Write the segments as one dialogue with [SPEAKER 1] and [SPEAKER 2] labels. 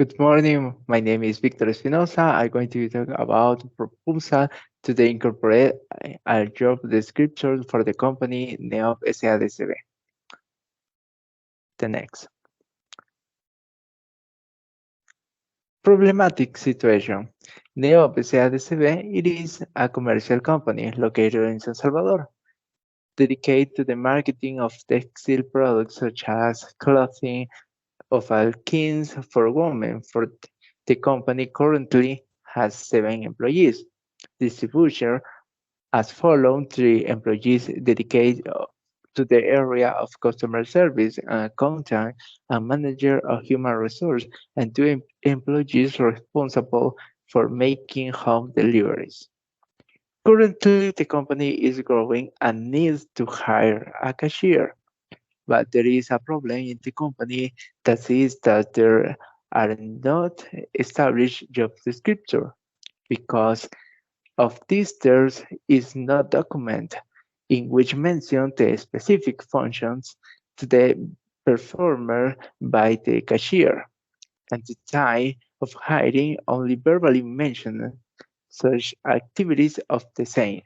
[SPEAKER 1] Good morning. My name is Victor Espinosa. I'm going to talk about proposal to the incorporate a job description for the company NEOP SADCB. The next. Problematic situation. NEOP SADCB, it is a commercial company located in San Salvador, dedicated to the marketing of textile products such as clothing, of Alkins for women. The company currently has 7 employees. Distribution as follows: 3 employees dedicated to the area of customer service, accountant, and manager of human resource, and 2 employees responsible for making home deliveries. Currently, the company is growing and needs to hire a cashier. But there is a problem in the company that is that there are not established job descriptor because of this there is no document in which mention the specific functions to the performer by the cashier, and the time of hiring only verbally mentioned such activities of the same.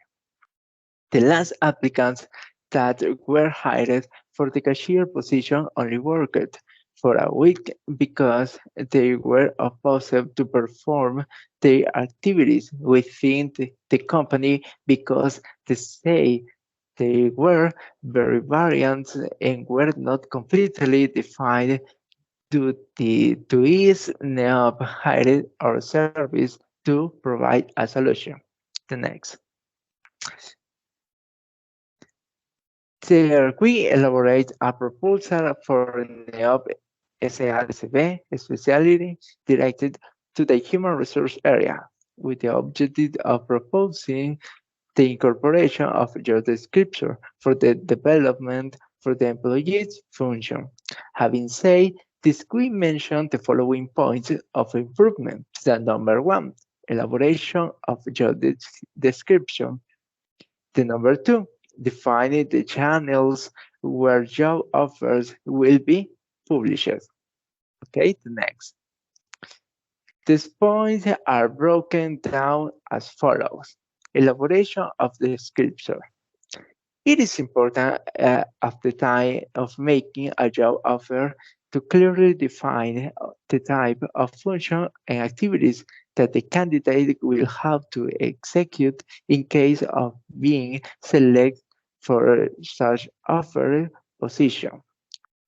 [SPEAKER 1] The last applicants that were hired for the cashier position only worked for a week because they were opposed to perform their activities within the company because they say they were very variant and were not completely defined to ease NEOP hired our service to provide a solution. The next. There we elaborate a proposal for NEOP SADCB specialty directed to the human resource area with the objective of proposing the incorporation of job description for the development for the employee's function. Having said this, we mention the following points of improvement. The number 1, elaboration of job description. The number 2, defining the channels where job offers will be published. Okay, the next. These points are broken down as follows. Elaboration of the description. It is important at the time of making a job offer to clearly define the type of function and activities that the candidate will have to execute in case of being selected for such offer position.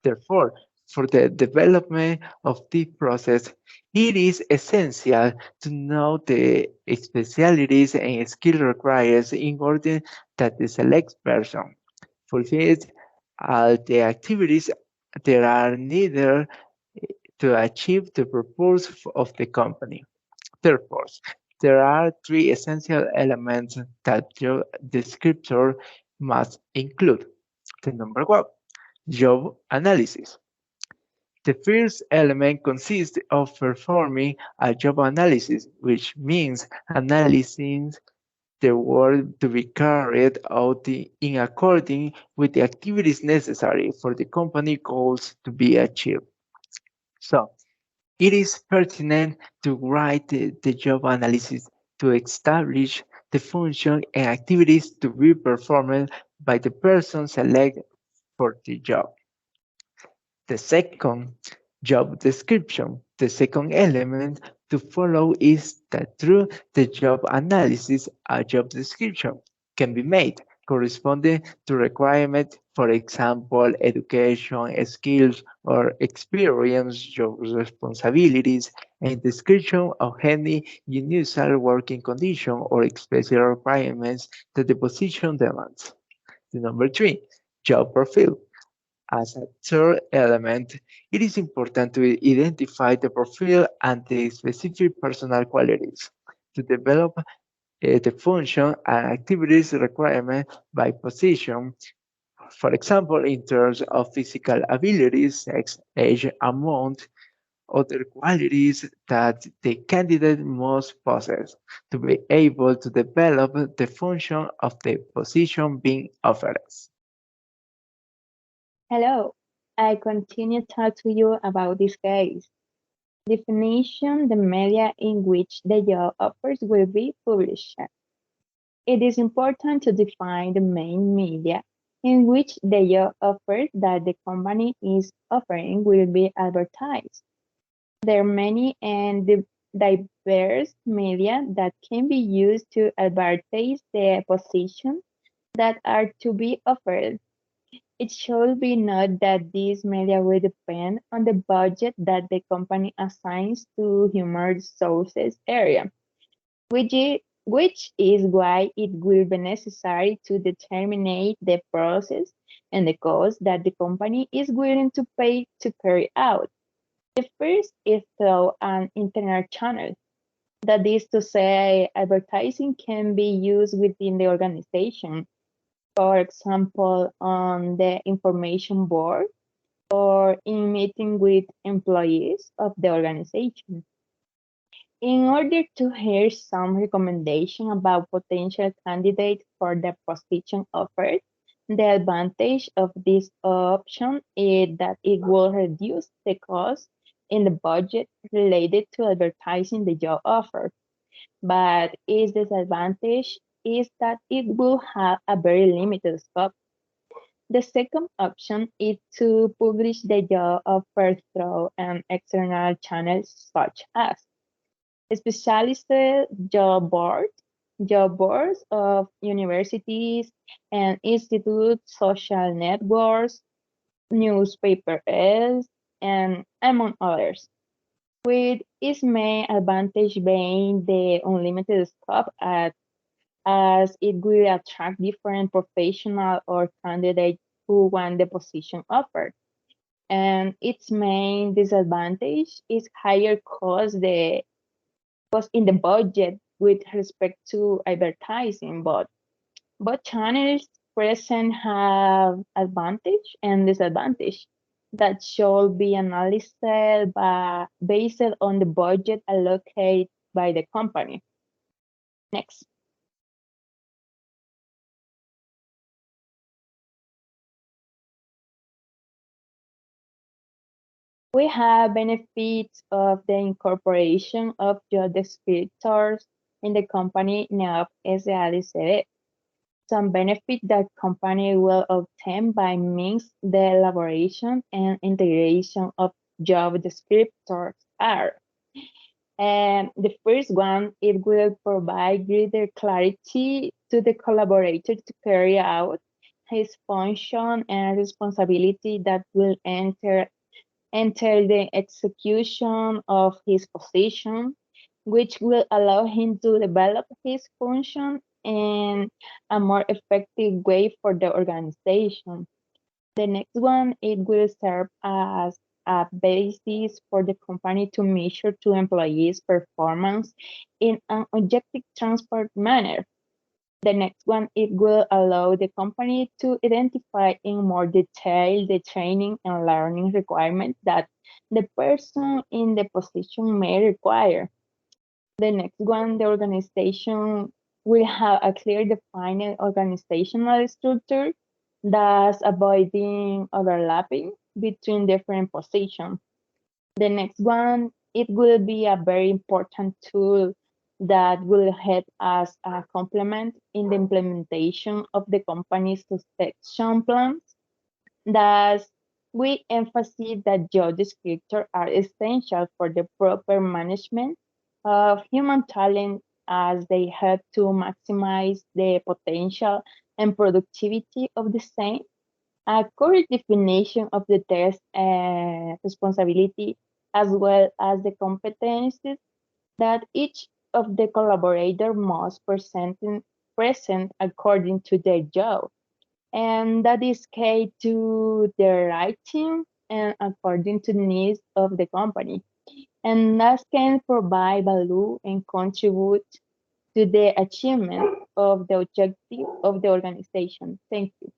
[SPEAKER 1] Therefore, for the development of this process, it is essential to know the specialties and skill required in order that the select person fulfills all the activities that are needed to achieve the purpose of the company. Therefore, there are 3 essential elements that your descriptor must include. The number 1, job analysis. The first element consists of performing a job analysis, which means analyzing the work to be carried out in accordance with the activities necessary for the company goals to be achieved. So, it is pertinent to write the job analysis to establish the function and activities to be performed by the person selected for the job. The second, job description. The second element to follow is that through the job analysis, a job description can be made corresponding to requirements, for example, education, skills, or experience, job responsibilities, and description of any unusual working condition or special requirements that the position demands. The number 3, job profile. As a third element, it is important to identify the profile and the specific personal qualities to develop the function and activities requirement by position. For example, in terms of physical abilities, sex, age, amount, other qualities that the candidate must possess to be able to develop the function of the position being offered.
[SPEAKER 2] Hello, I continue to talk to you about this case. Definition: the media in which the job offers will be published. It is important to define the main media in which the job offer that the company is offering will be advertised. There are many and diverse media that can be used to advertise the positions that are to be offered. It should be noted that these media will depend on the budget that the company assigns to human resources area, which is why it will be necessary to determine the process and the cost that the company is willing to pay to carry out. The first is through an internet channel. That is to say, advertising can be used within the organization, for example, on the information board or in meeting with employees of the organization. In order to hear some recommendation about potential candidates for the position offered, the advantage of this option is that it will reduce the cost in the budget related to advertising the job offer. But its disadvantage is that it will have a very limited scope. The second option is to publish the job offer through an external channels such as specialized job boards of universities and institutes, social networks, newspaper ads, and among others, with its main advantage being the unlimited scope as it will attract different professionals or candidates who want the position offered. And its main disadvantage is higher cost in the budget with respect to advertising, but both channels present have advantage and disadvantage that should be analyzed based on the budget allocated by the company. Next. We have benefits of the incorporation of job descriptors in the company NAP SADCD. Some benefit that company will obtain by means the elaboration and integration of job descriptors are. And the first one, it will provide greater clarity to the collaborator to carry out his function and responsibility that will enter the execution of his position, which will allow him to develop his function in a more effective way for the organization. The next one, it will serve as a basis for the company to measure to employees' performance in an objective, transparent manner. The next one, it will allow the company to identify in more detail the training and learning requirements that the person in the position may require. The next one, the organization will have a clear defined organizational structure, thus avoiding overlapping between different positions. The next one, it will be a very important tool that will help as a complement in the implementation of the company's succession plans. Thus, we emphasize that job descriptors are essential for the proper management of human talent as they help to maximize the potential and productivity of the same. A correct definition of the task and responsibility, as well as the competencies that each of the collaborators must present according to their job, and that is key to the right team and according to the needs of the company. And that can provide value and contribute to the achievement of the objective of the organization. Thank you.